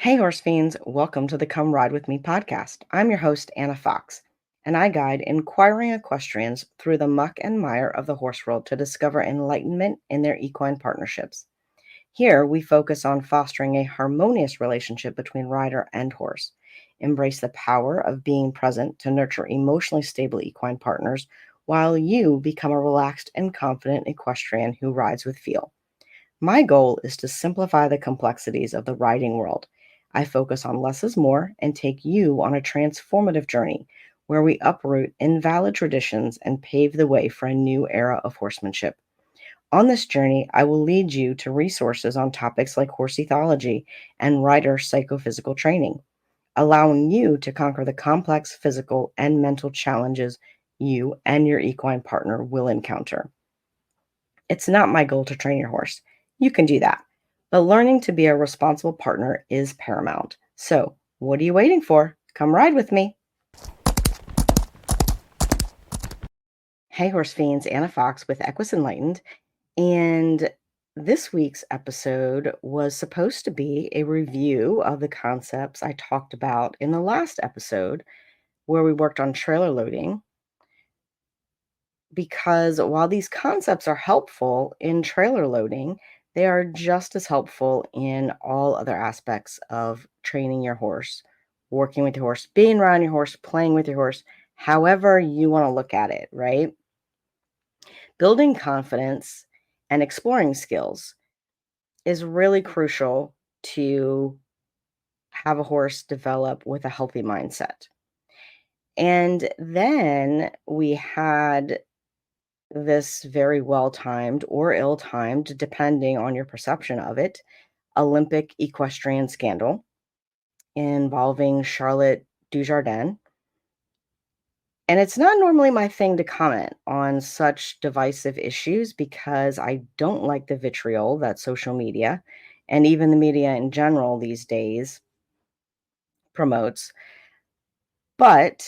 Hey, horse fiends, welcome to the Come Ride With Me podcast. I'm your host, Anna Fox, and I guide inquiring equestrians through the muck and mire of the horse world to discover enlightenment in their equine partnerships. Here, we focus on fostering a harmonious relationship between rider and horse, embrace the power of being present to nurture emotionally stable equine partners, while you become a relaxed and confident equestrian who rides with feel. My goal is to simplify the complexities of the riding world. I focus on less is more and take you on a transformative journey where we uproot invalid traditions and pave the way for a new era of horsemanship. On this journey, I will lead you to resources on topics like horse ethology and rider psychophysical training, allowing you to conquer the complex physical and mental challenges you and your equine partner will encounter. It's not my goal to train your horse. You can do that. But learning to be a responsible partner is paramount. So, what are you waiting for? Come ride with me. Hey, horse fiends, Anna Fox with Equus Enlightened. And this week's episode was supposed to be a review of the concepts I talked about in the last episode where we worked on trailer loading. Because while these concepts are helpful in trailer loading, they are just as helpful in all other aspects of training your horse, working with your horse, being around your horse, playing with your horse, however you want to look at it, right? Building confidence and exploring skills is really crucial to have a horse develop with a healthy mindset. And then we had this very well timed or ill timed, depending on your perception of it, Olympic equestrian scandal involving Charlotte Dujardin. And it's not normally my thing to comment on such divisive issues because I don't like the vitriol that social media and even the media in general these days promotes. But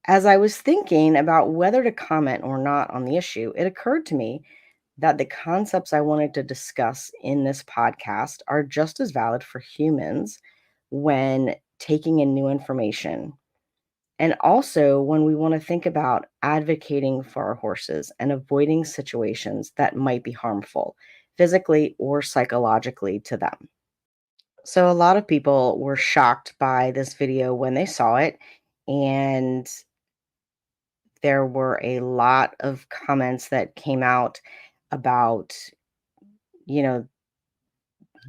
as I was thinking about whether to comment or not on the issue, it occurred to me that the concepts I wanted to discuss in this podcast are just as valid for humans when taking in new information. And also when we want to think about advocating for our horses and avoiding situations that might be harmful physically or psychologically to them. So, a lot of people were shocked by this video when they saw it, and there were a lot of comments that came out about, you know,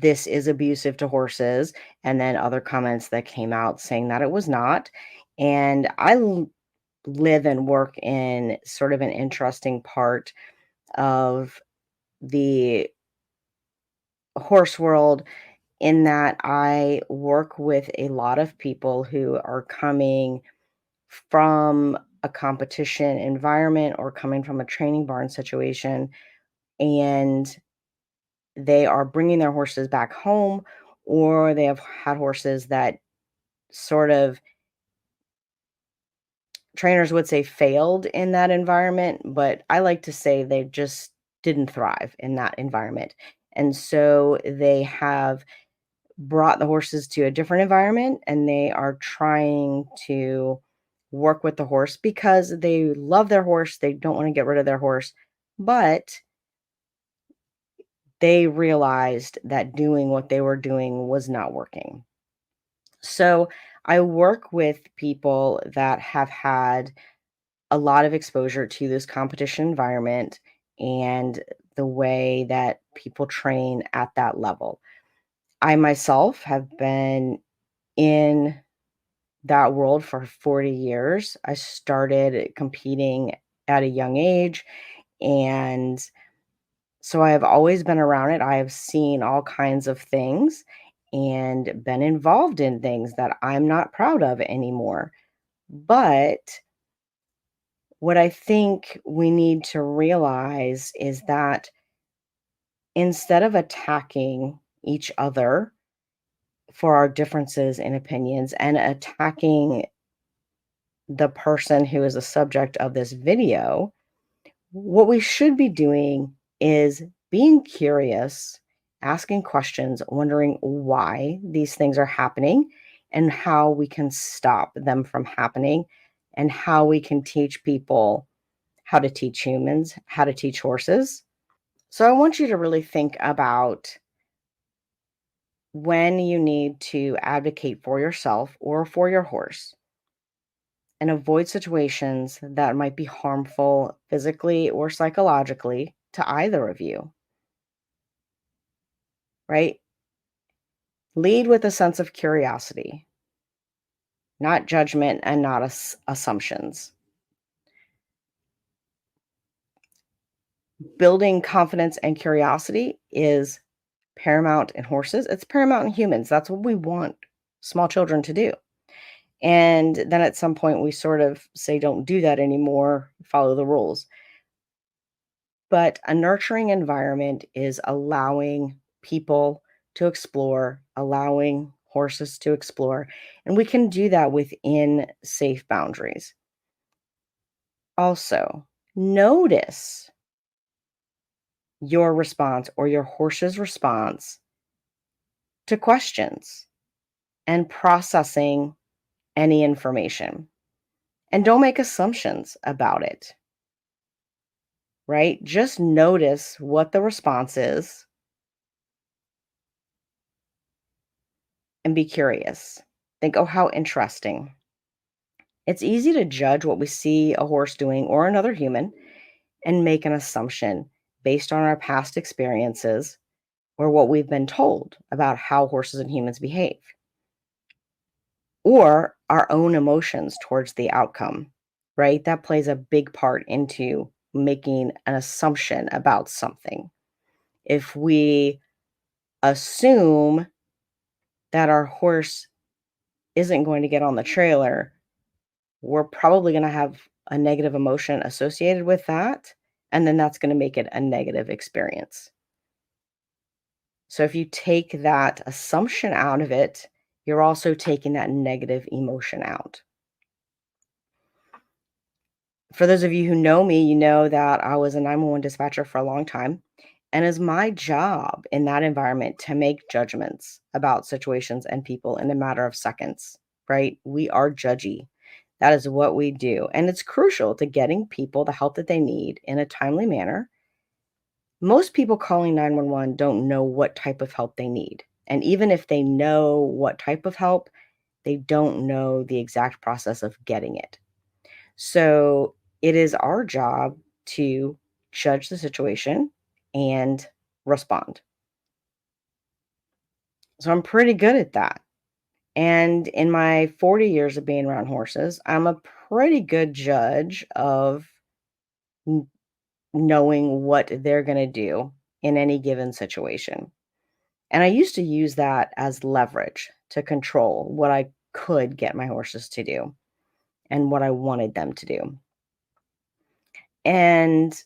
this is abusive to horses, and then other comments that came out saying that it was not. And live and work in sort of an interesting part of the horse world in that I work with a lot of people who are coming from a competition environment or coming from a training barn situation, and they are bringing their horses back home, or they have had horses that sort of trainers would say failed in that environment, but I like to say they just didn't thrive in that environment. And so they have brought the horses to a different environment and they are trying to work with the horse because they love their horse. They don't want to get rid of their horse, but they realized that doing what they were doing was not working. So I work with people that have had a lot of exposure to this competition environment and the way that people train at that level. I myself have been in that world for 40 years. I started competing at a young age, and so I have always been around it. I have seen all kinds of things and been involved in things that I'm not proud of anymore. But what I think we need to realize is that instead of attacking each other for our differences in opinions and attacking the person who is the subject of this video, what we should be doing is being curious asking questions, wondering why these things are happening and how we can stop them from happening and how we can teach people how to teach humans, how to teach horses. So I want you to really think about when you need to advocate for yourself or for your horse and avoid situations that might be harmful physically or psychologically to either of you, right? Lead with a sense of curiosity, not judgment and not assumptions. Building confidence and curiosity is paramount in horses. It's paramount in humans. That's what we want small children to do. And then at some point, we sort of say, don't do that anymore, follow the rules. But a nurturing environment is allowing people to explore, allowing horses to explore. And we can do that within safe boundaries. Also, notice your response or your horse's response to questions and processing any information. And don't make assumptions about it, right? Just notice what the response is and be curious. Think, oh, how interesting. It's easy to judge what we see a horse doing or another human and make an assumption based on our past experiences or what we've been told about how horses and humans behave, or our own emotions towards the outcome, right? That plays a big part into making an assumption about something. If we assume that our horse isn't going to get on the trailer, we're probably going to have a negative emotion associated with that. And then that's going to make it a negative experience. So if you take that assumption out of it, you're also taking that negative emotion out. For those of you who know me, you know that I was a 911 dispatcher for a long time. And it's my job in that environment to make judgments about situations and people in a matter of seconds, right? We are judgy. That is what we do. And it's crucial to getting people the help that they need in a timely manner. Most people calling 911 don't know what type of help they need. And even if they know what type of help, they don't know the exact process of getting it. So it is our job to judge the situation and respond. So I'm pretty good at that. And in my 40 years of being around horses, I'm a pretty good judge of n- knowing what they're going to do in any given situation. And I used to use that as leverage to control what I could get my horses to do and what I wanted them to do. And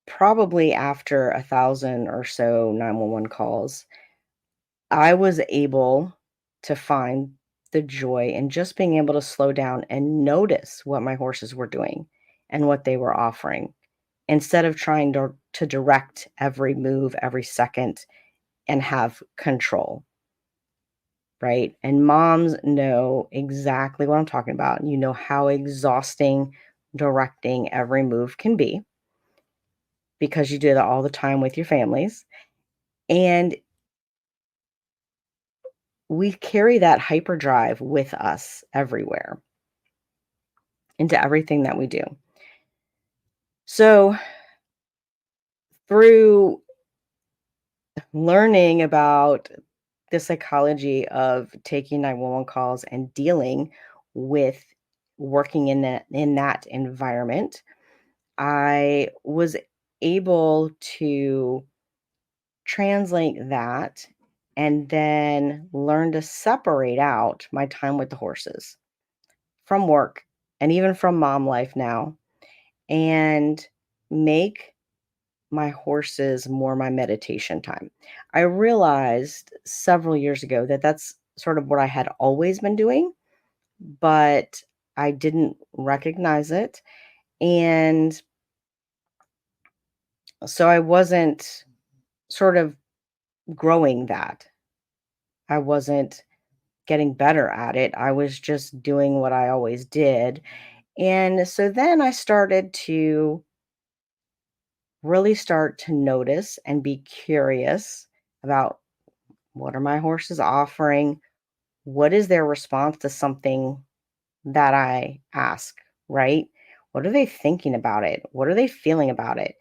probably after 1,000 or so 911 calls, I was able to find the joy in just being able to slow down and notice what my horses were doing and what they were offering instead of trying to direct every move every second and have control, right? And moms know exactly what I'm talking about. You know how exhausting directing every move can be because you do that all the time with your families. And we carry that hyperdrive with us everywhere into everything that we do. So, through learning about the psychology of taking 911 calls and dealing with working in that environment, I was able to translate that and then learn to separate out my time with the horses from work and even from mom life now and make my horses more my meditation time. I realized several years ago that that's sort of what I had always been doing, but I didn't recognize it. And so I wasn't sort of growing that. I wasn't getting better at it. I was just doing what I always did. And so then I started to really start to notice and be curious about what are my horses offering? What is their response to something that I ask, right? What are they thinking about it? What are they feeling about it?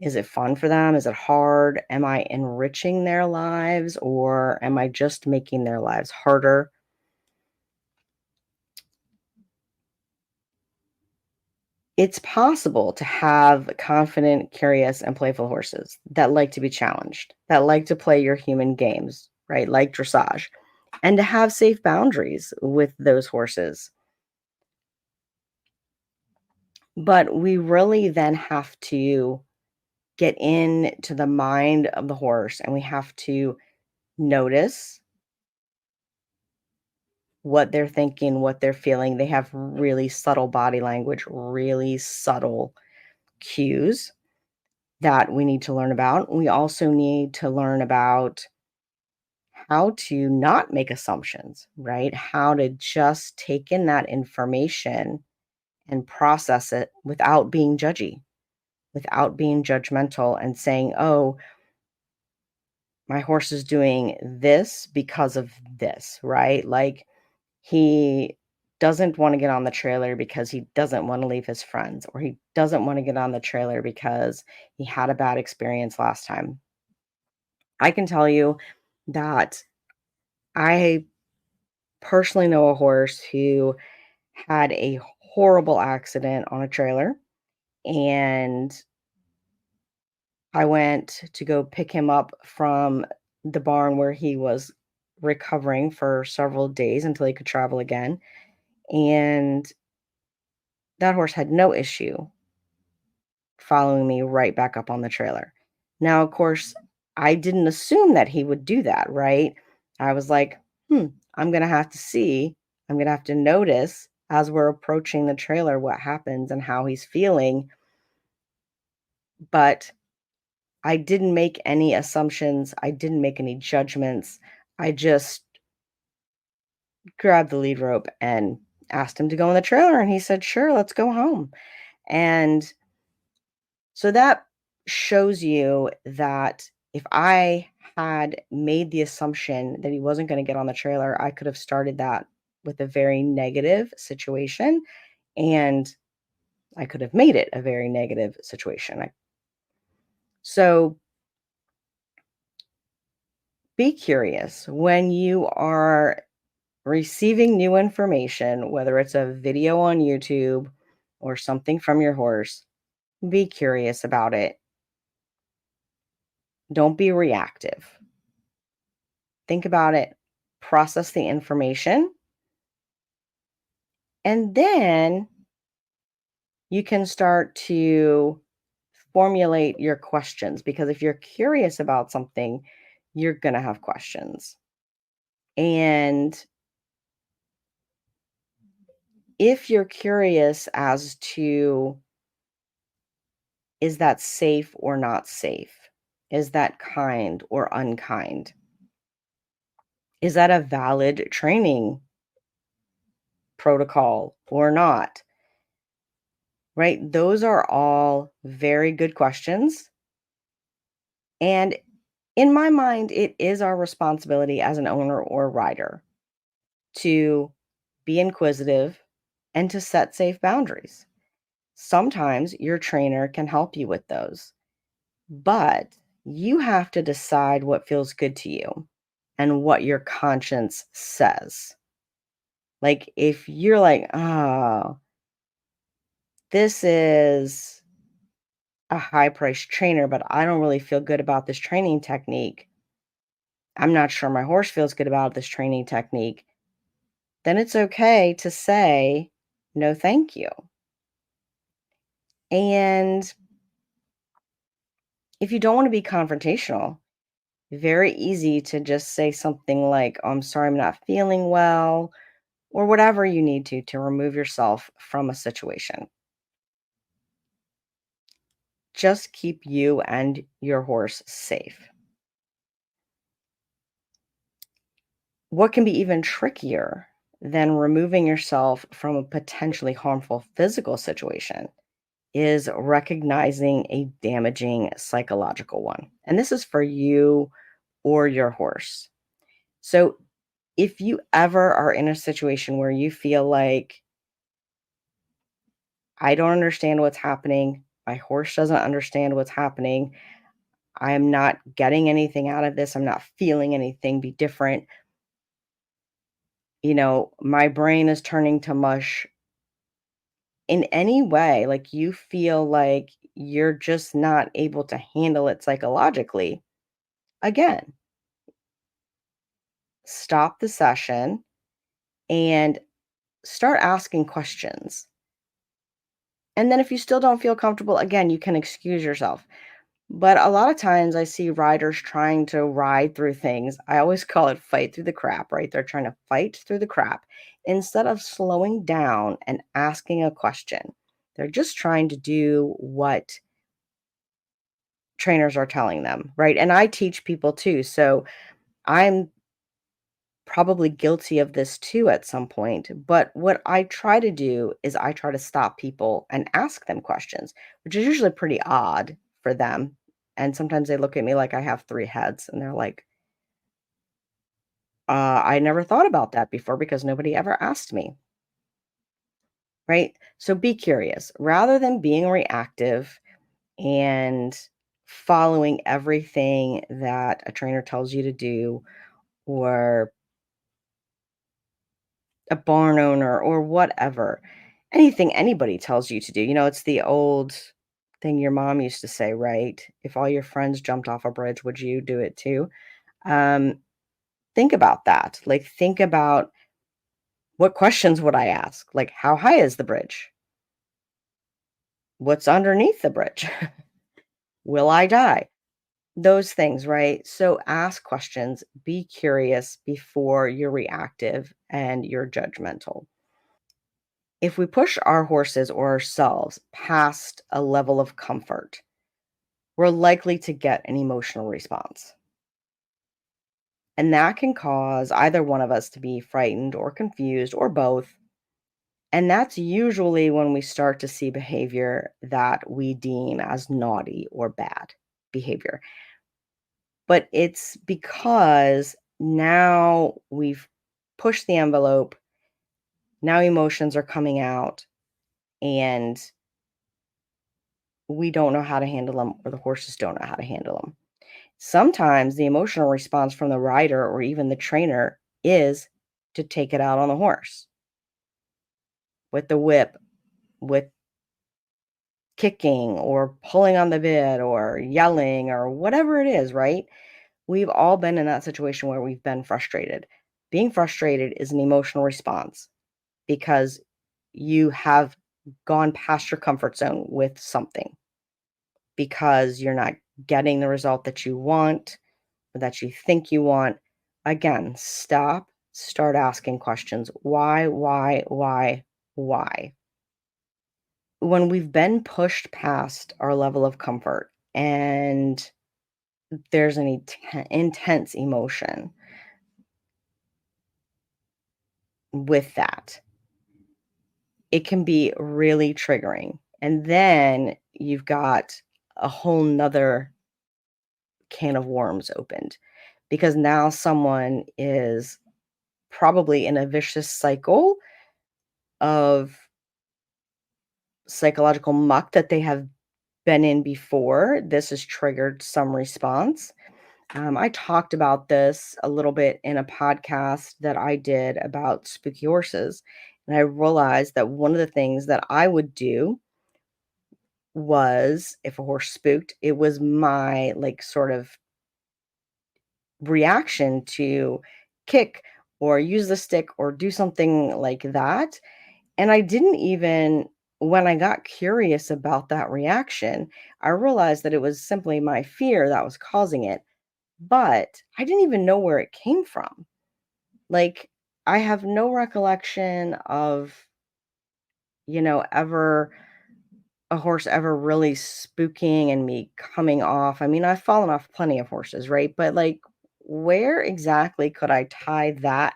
Is it fun for them? Is it hard? Am I enriching their lives or am I just making their lives harder? It's possible to have confident, curious, and playful horses that like to be challenged, that like to play your human games, right? Like dressage, and to have safe boundaries with those horses. But we really then have to get into the mind of the horse and we have to notice what they're thinking, what they're feeling. They have really subtle body language, really subtle cues that we need to learn about. We also need to learn about how to not make assumptions, right? How to just take in that information and process it without being judgy, without being judgmental and saying, oh, my horse is doing this because of this, right? Like he doesn't want to get on the trailer because he doesn't want to leave his friends, or he doesn't want to get on the trailer because he had a bad experience last time. I can tell you that I personally know a horse who had a horrible accident on a trailer, and I went to go pick him up from the barn where he was recovering for several days until he could travel again, and that horse had no issue following me right back up on the trailer. Now, of course, I didn't assume that he would do that, right? I was like, "Hmm, I'm gonna have to see. I'm gonna have to notice as we're approaching the trailer what happens and how he's feeling." But I didn't make any assumptions. I didn't make any judgments. I just grabbed the lead rope and asked him to go on the trailer, and he said, "Sure, let's go home." And so that shows you that if I had made the assumption that he wasn't going to get on the trailer, I could have started that with a very negative situation and I could have made it a very negative situation. So be curious when you are receiving new information, whether it's a video on YouTube or something from your horse, be curious about it. Don't be reactive. Think about it, process the information, and then you can start to formulate your questions because if you're curious about something, you're going to have questions. And if you're curious as to is that safe or not safe? Is that kind or unkind? Is that a valid training protocol or not? Right? Those are all very good questions. And in my mind, it is our responsibility as an owner or rider to be inquisitive and to set safe boundaries. Sometimes your trainer can help you with those, but you have to decide what feels good to you and what your conscience says. Like if you're like, oh, this is a high priced trainer, but I don't really feel good about this training technique. I'm not sure my horse feels good about this training technique. Then it's okay to say, no, thank you. And if you don't want to be confrontational, very easy to just say something like, oh, I'm sorry, I'm not feeling well, or whatever you need to remove yourself from a situation. Just keep you and your horse safe. What can be even trickier than removing yourself from a potentially harmful physical situation is recognizing a damaging psychological one. And this is for you or your horse. So, if you ever are in a situation where you feel like, I don't understand what's happening, my horse doesn't understand what's happening, I'm not getting anything out of this, I'm not feeling anything be different, my brain is turning to mush in any way, like you feel like you're just not able to handle it psychologically, again, stop the session and start asking questions. And then if you still don't feel comfortable, again, you can excuse yourself. But a lot of times I see riders trying to ride through things. I always call it fight through the crap, right? They're trying to fight through the crap instead of slowing down and asking a question. They're just trying to do what trainers are telling them, right? And I teach people too. So I'm probably guilty of this too at some point. But what I try to do is I try to stop people and ask them questions, which is usually pretty odd for them. And sometimes they look at me like I have three heads and they're like, I never thought about that before because nobody ever asked me. Right. So be curious rather than being reactive and following everything that a trainer tells you to do or a barn owner or whatever. Anything anybody tells you to do. It's the old thing your mom used to say, right? If all your friends jumped off a bridge, would you do it too? Um, think about that. Like, think about what questions would I ask? Like, how high is the bridge? What's underneath the bridge? Will I die? Those things, right? So ask questions, be curious before you're reactive and you're judgmental. If we push our horses or ourselves past a level of comfort, we're likely to get an emotional response. And that can cause either one of us to be frightened or confused or both. And that's usually when we start to see behavior that we deem as naughty or bad behavior. But it's because now we've pushed the envelope, now emotions are coming out, and we don't know how to handle them, or the horses don't know how to handle them. Sometimes the emotional response from the rider or even the trainer is to take it out on the horse with the whip, with kicking or pulling on the bit or yelling or whatever it is, right? We've all been in that situation where we've been frustrated. Being frustrated is an emotional response because you have gone past your comfort zone with something because you're not getting the result that you want or that you think you want. Again, stop, start asking questions. Why? When we've been pushed past our level of comfort and there's an intense emotion with that, it can be really triggering. And then you've got a whole nother can of worms opened because now someone is probably in a vicious cycle of psychological muck that they have been in before. This has triggered some response. I talked about this a little bit in a podcast that I did about spooky horses. And I realized that one of the things that I would do was if a horse spooked, it was my like sort of reaction to kick or use the stick or do something like that. And I didn't even, when I got curious about that reaction, I realized that it was simply my fear that was causing it, but I didn't even know where it came from. Like, I have no recollection of, ever a horse ever really spooking and me coming off. I mean, I've fallen off plenty of horses, right? But like, where exactly could I tie that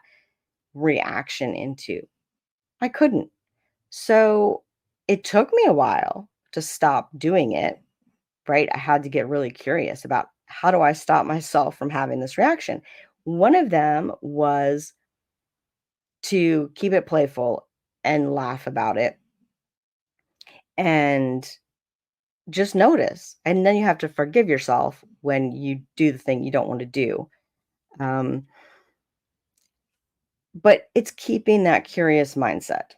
reaction into? I couldn't. So it took me a while to stop doing it, right? I had to get really curious about how do I stop myself from having this reaction? One of them was to keep it playful and laugh about it and just notice. And then you have to forgive yourself when you do the thing you don't want to do. Um, but it's keeping that curious mindset.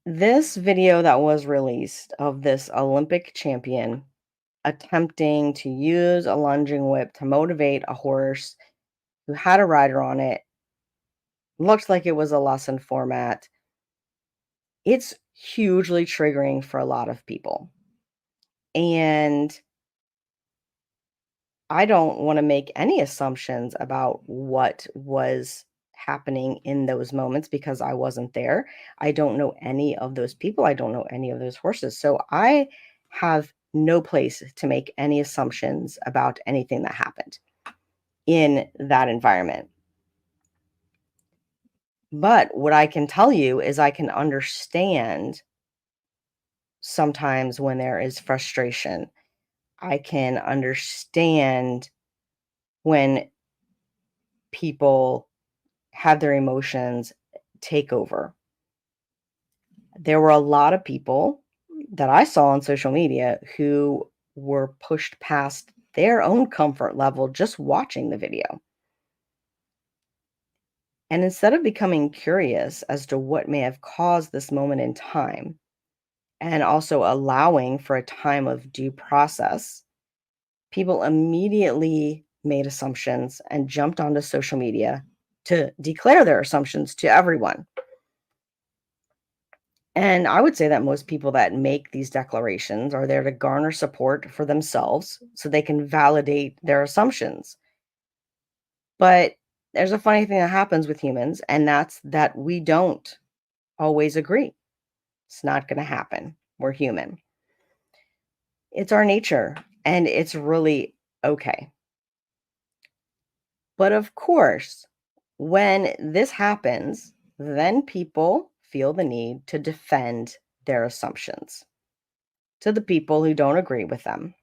This video that was released of this Olympic champion attempting to use a lunging whip to motivate a horse who had a rider on it looked like it was a lesson format. It's hugely triggering for a lot of people. And I don't want to make any assumptions about what was happening in those moments because I wasn't there. I don't know any of those people. I don't know any of those horses. So I have no place to make any assumptions about anything that happened in that environment. But what I can tell you is I can understand sometimes when there is frustration. I can understand when people have their emotions take over. There were a lot of people that I saw on social media who were pushed past their own comfort level just watching the video. And instead of becoming curious as to what may have caused this moment in time, and also allowing for a time of due process, people immediately made assumptions and jumped onto social media to declare their assumptions to everyone. And I would say that most people that make these declarations are there to garner support for themselves so they can validate their assumptions. But there's a funny thing that happens with humans, and that's that we don't always agree. It's not going to happen. We're human. It's our nature, and it's really okay. But of course, when this happens, then people feel the need to defend their assumptions to the people who don't agree with them.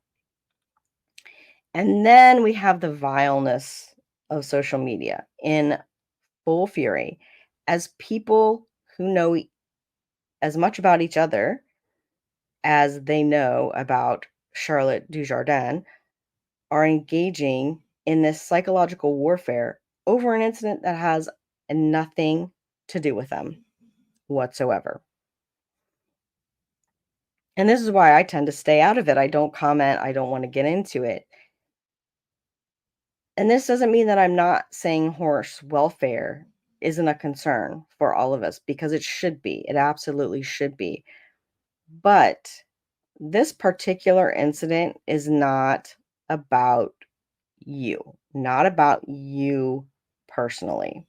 And then we have the vileness of social media in full fury as people who know as much about each other as they know about Charlotte Dujardin are engaging in this psychological warfare over an incident that has nothing to do with them whatsoever. And this is why I tend to stay out of it. I don't comment. I don't want to get into it. And this doesn't mean that I'm not saying horse welfare isn't a concern for all of us because it should be. It absolutely should be. But this particular incident is not about you, not about you personally.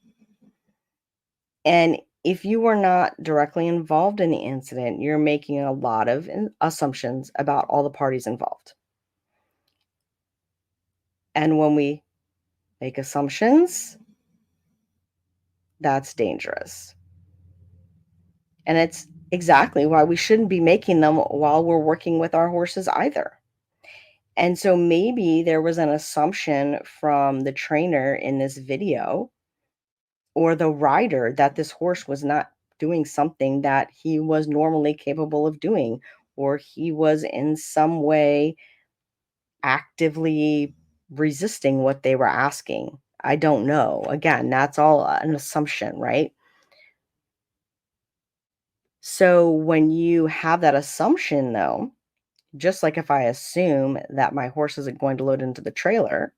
And if you were not directly involved in the incident, you're making a lot of assumptions about all the parties involved. And when we make assumptions, that's dangerous. And it's exactly why we shouldn't be making them while we're working with our horses either. And so maybe there was an assumption from the trainer in this video or the rider that this horse was not doing something that he was normally capable of doing, or he was in some way actively resisting what they were asking. I don't know. Again, that's all an assumption, right? So when you have that assumption, though, just like if I assume that my horse isn't going to load into the trailer,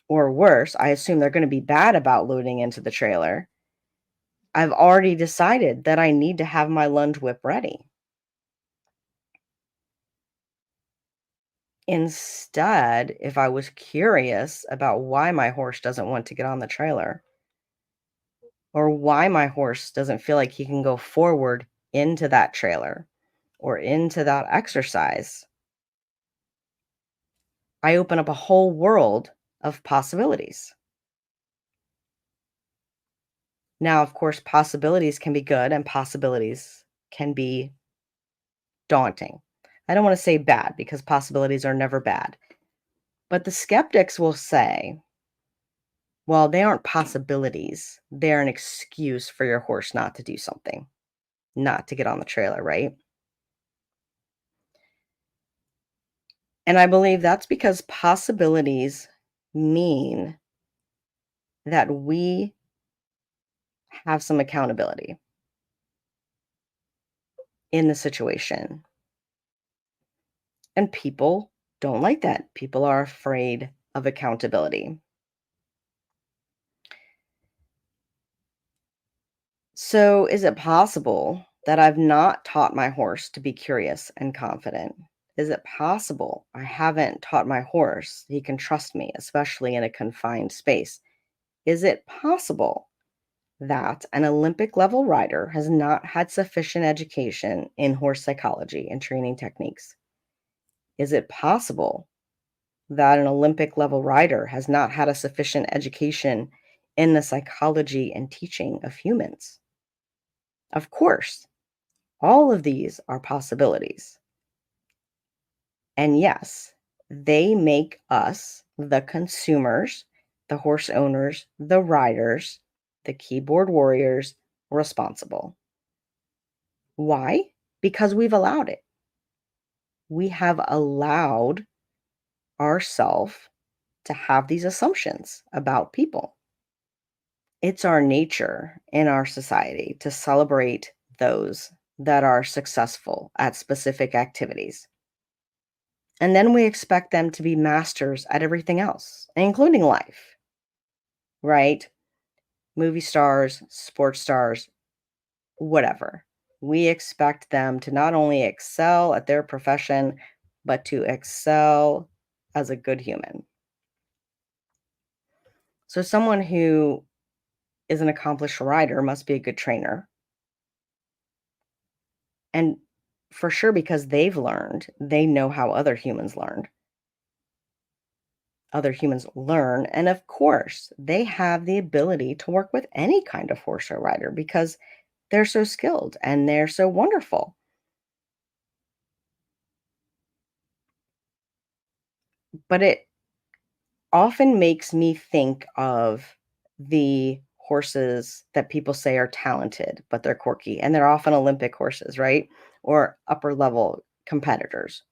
or worse, I assume they're going to be bad about loading into the trailer, I've already decided that I need to have my lunge whip ready. Instead, if I was curious about why my horse doesn't want to get on the trailer, or why my horse doesn't feel like he can go forward into that trailer or into that exercise, I open up a whole world of possibilities. Now, of course, possibilities can be good and possibilities can be daunting. I don't want to say bad because possibilities are never bad. But the skeptics will say, well, they aren't possibilities. They're an excuse for your horse not to do something, not to get on the trailer, right? And I believe that's because possibilities mean that we have some accountability in the situation. And people don't like that. People are afraid of accountability. So, is it possible that I've not taught my horse to be curious and confident? Is it possible I haven't taught my horse he can trust me, especially in a confined space? Is it possible that an Olympic level rider has not had sufficient education in horse psychology and training techniques? Is it possible that an Olympic level rider has not had a sufficient education in the psychology and teaching of humans? Of course, all of these are possibilities. And yes, they make us, the consumers, the horse owners, the riders, the keyboard warriors, responsible. Why? Because we've allowed it. We have allowed ourselves to have these assumptions about people. It's our nature in our society to celebrate those that are successful at specific activities. And then we expect them to be masters at everything else, including life, right? Movie stars, sports stars, whatever. We expect them to not only excel at their profession, but to excel as a good human. So, someone who is an accomplished rider must be a good trainer. And for sure, because they've learned, they know how other humans learn. And of course, they have the ability to work with any kind of horse or rider because they're so skilled and they're so wonderful. But it often makes me think of the horses that people say are talented, but they're quirky. And they're often Olympic horses, right? Or upper level competitors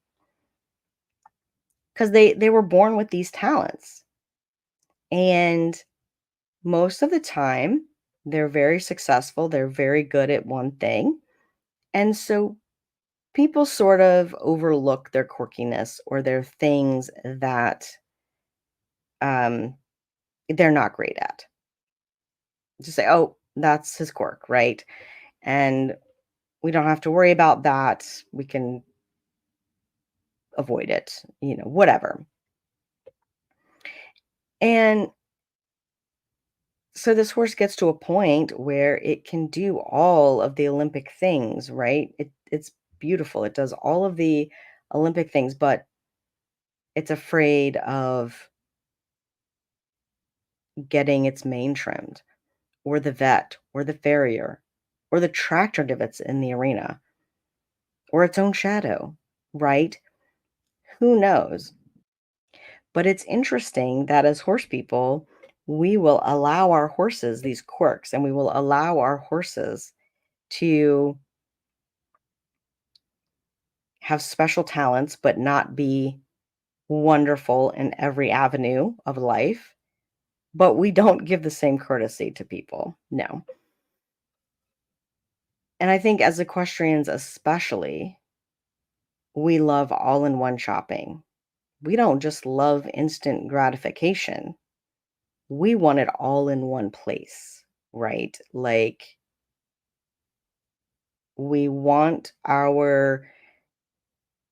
because they were born with these talents. And most of the time, they're very successful. They're very good at one thing. And so people sort of overlook their quirkiness or their things that um, they're not great at. Just say, oh, that's his quirk, right? And we don't have to worry about that. We can avoid it, whatever. And so this horse gets to a point where it can do all of the Olympic things, right? It's beautiful. It does all of the Olympic things, but it's afraid of getting its mane trimmed, or the vet, or the farrier, or the tractor divots in the arena, or its own shadow, right? Who knows? But it's interesting that as horse people, we will allow our horses these quirks and we will allow our horses to have special talents, but not be wonderful in every avenue of life. But we don't give the same courtesy to people. No. And I think as equestrians, especially, we love all in one shopping. We don't just love instant gratification. We want it all in one place, right? Like, we want our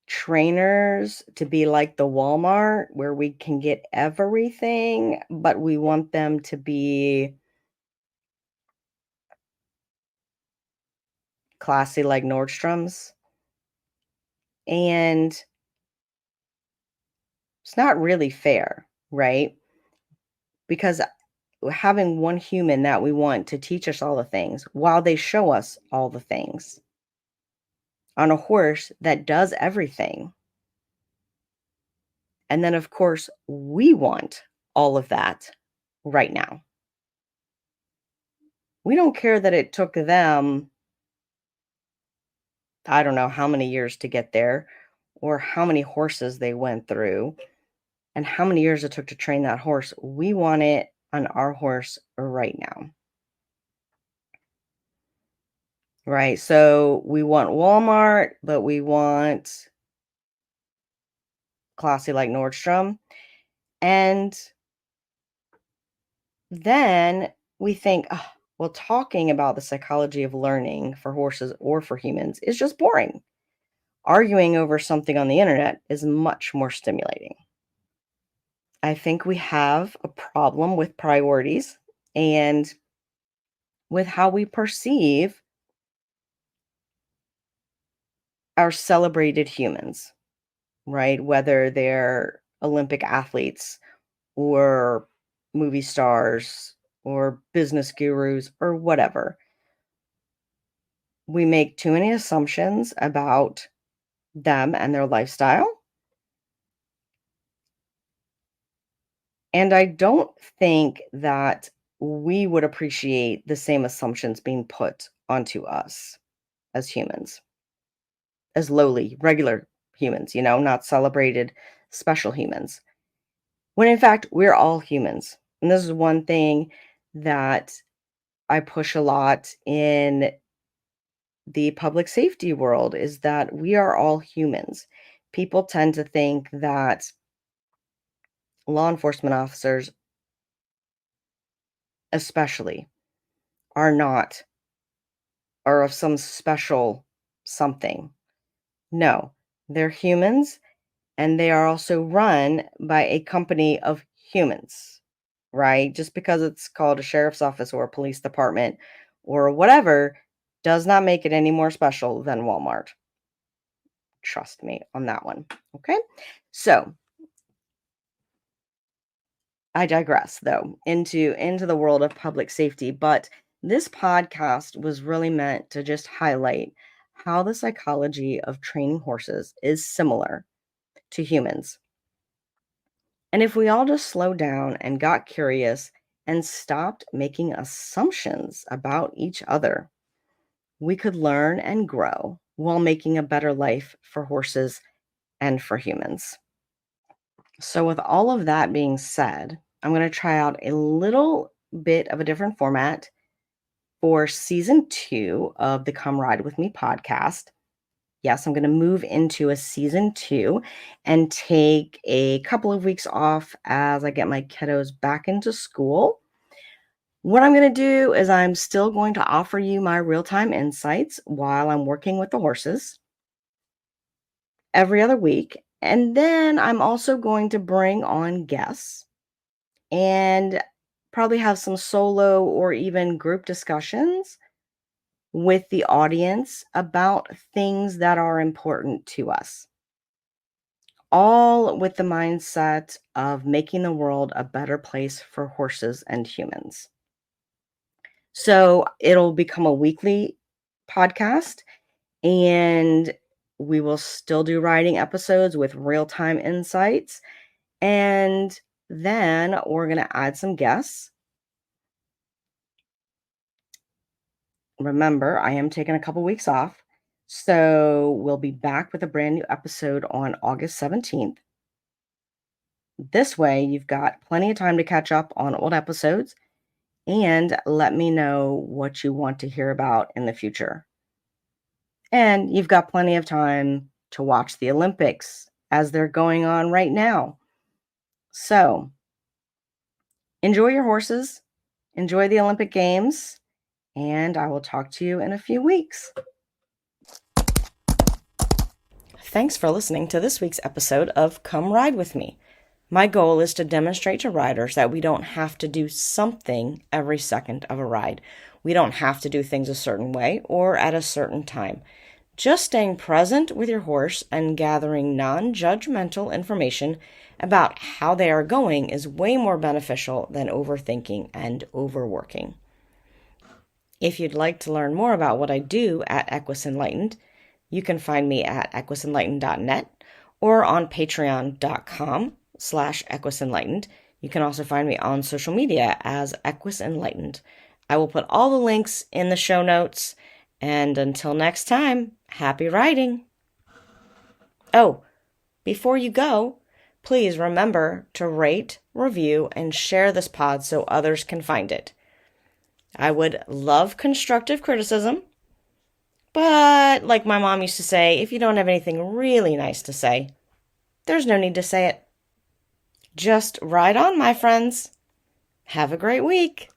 trainers to be like the Walmart where we can get everything, but we want them to be classy like Nordstrom's. And It's not really fair, right? Because having one human that we want to teach us all the things while they show us all the things on a horse that does everything. And then, of course, we want all of that right now. We don't care that it took them, I don't know how many years to get there, or how many horses they went through, and how many years it took to train that horse. We want it on our horse right now. Right? So we want Walmart, but we want classy like Nordstrom. And then we think, "Oh, well, talking about the psychology of learning for horses or for humans is just boring. Arguing over something on the internet is much more stimulating." I think we have a problem with priorities and with how we perceive our celebrated humans, right? Whether they're Olympic athletes or movie stars or business gurus or whatever. We make too many assumptions about them and their lifestyle. And I don't think that we would appreciate the same assumptions being put onto us as humans, as lowly, regular humans, not celebrated, special humans. When in fact, we're all humans. And this is one thing that I push a lot in the public safety world is that we are all humans. People tend to think that law enforcement officers, especially, are not, or of some special something. No, they're humans and they are also run by a company of humans, right? Just because it's called a sheriff's office or a police department or whatever does not make it any more special than Walmart. Trust me on that one. Okay. So I digress though into the world of public safety, but this podcast was really meant to just highlight how the psychology of training horses is similar to humans. And if we all just slowed down and got curious and stopped making assumptions about each other, we could learn and grow while making a better life for horses and for humans. So, with all of that being said, I'm going to try out a little bit of a different format for season 2 of the Come Ride With Me podcast. Yes, I'm going to move into a season 2 and take a couple of weeks off as I get my kiddos back into school. What I'm going to do is I'm still going to offer you my real-time insights while I'm working with the horses every other week. And then I'm also going to bring on guests and probably have some solo or even group discussions with the audience about things that are important to us, all with the mindset of making the world a better place for horses and humans. So it'll become a weekly podcast, and we will still do riding episodes with real-time insights. And then we're going to add some guests. Remember, I am taking a couple weeks off. So we'll be back with a brand new episode on August 17th. This way, you've got plenty of time to catch up on old episodes and let me know what you want to hear about in the future. And you've got plenty of time to watch the Olympics as they're going on right now. So enjoy your horses, enjoy the Olympic Games, and I will talk to you in a few weeks. Thanks for listening to this week's episode of Come Ride With Me. My goal is to demonstrate to riders that we don't have to do something every second of a ride. We don't have to do things a certain way or at a certain time. Just staying present with your horse and gathering non-judgmental information about how they are going is way more beneficial than overthinking and overworking. If you'd like to learn more about what I do at Equus Enlightened, you can find me at equisenlightened.net or on patreon.com/equisenlightened. You can also find me on social media as Equus Enlightened. I will put all the links in the show notes. And until next time, happy riding. Oh, before you go, please remember to rate, review, and share this pod so others can find it. I would love constructive criticism, but like my mom used to say, if you don't have anything really nice to say, there's no need to say it. Just ride on, my friends. Have a great week.